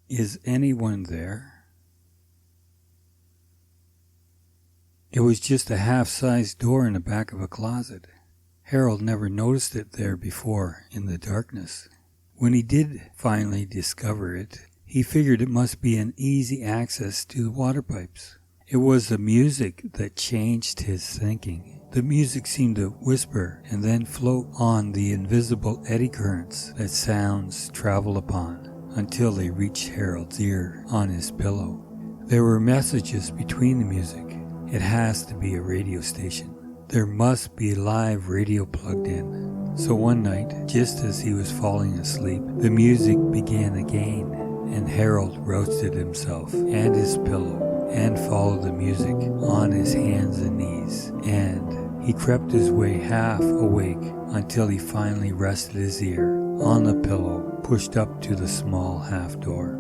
Is anyone there? It was just a half-sized door in the back of a closet. Harold never noticed it there before in the darkness. When he did finally discover it, he figured it must be an easy access to the water pipes. It was the music that changed his thinking. The music seemed to whisper and then float on the invisible eddy currents that sounds travel upon until they reached Harold's ear on his pillow. There were messages between the music. It has to be a radio station. There must be live radio plugged in. So one night, just as he was falling asleep, the music began again, and Harold rousted himself and his pillow and followed the music on his hands and knees, and he crept his way half awake until he finally rested his ear on the pillow pushed up to the small half door.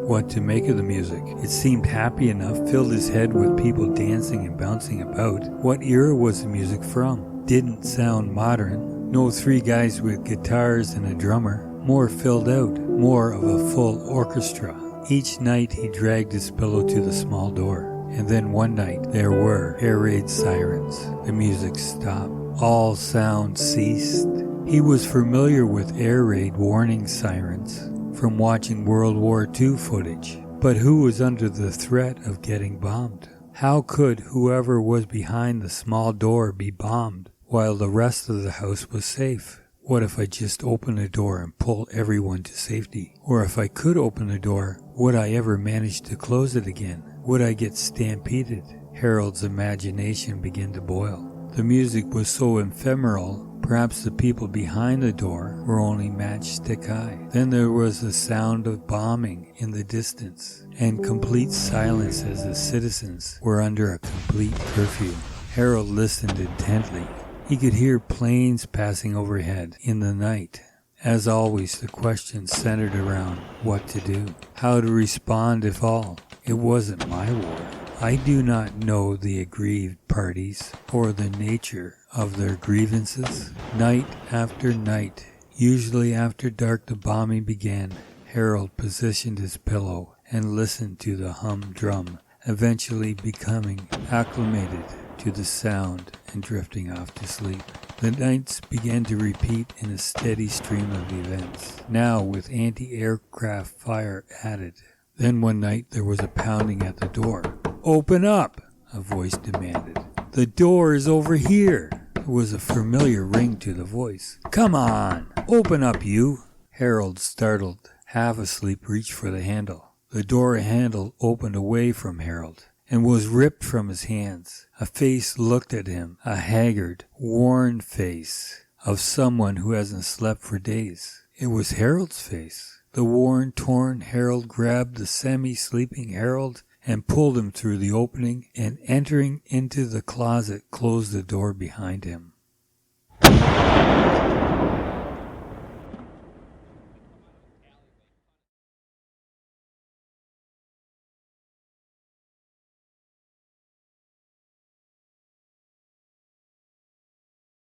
What to make of the music? It seemed happy enough, filled his head with people dancing and bouncing about. What era was the music from? Didn't sound modern. No three guys with guitars and a drummer. More filled out, more of a full orchestra. Each night he dragged his pillow to the small door. And then one night there were air raid sirens. The music stopped. All sound ceased. He was familiar with air raid warning sirens from watching World War II footage. But who was under the threat of getting bombed? How could whoever was behind the small door be bombed while the rest of the house was safe? What if I just open the door and pull everyone to safety? Or if I could open the door, would I ever manage to close it again? Would I get stampeded? Harold's imagination began to boil. The music was so ephemeral, perhaps the people behind the door were only matchstick high. Then there was the sound of bombing in the distance, and complete silence as the citizens were under a complete curfew. Harold listened intently. He could hear planes passing overhead in the night. As always, the question centered around what to do, how to respond if all. It wasn't my war. I do not know the aggrieved parties or the nature of their grievances. Night after night, usually after dark, the bombing began. Harold positioned his pillow and listened to the humdrum, eventually becoming acclimated to the sound and drifting off to sleep. The nights began to repeat in a steady stream of events, now with anti-aircraft fire added. Then one night there was a pounding at the door. "Open up!" a voice demanded. "The door is over here." There was a familiar ring to the voice. "Come on! Open up, you!" Harold, startled, half asleep, reached for the handle. The door handle opened away from Harold and was ripped from his hands. A face looked at him, a haggard, worn face of someone who hasn't slept for days. It was Harold's face. The worn, torn Harold grabbed the semi-sleeping Harold and pulled him through the opening, and entering into the closet, closed the door behind him.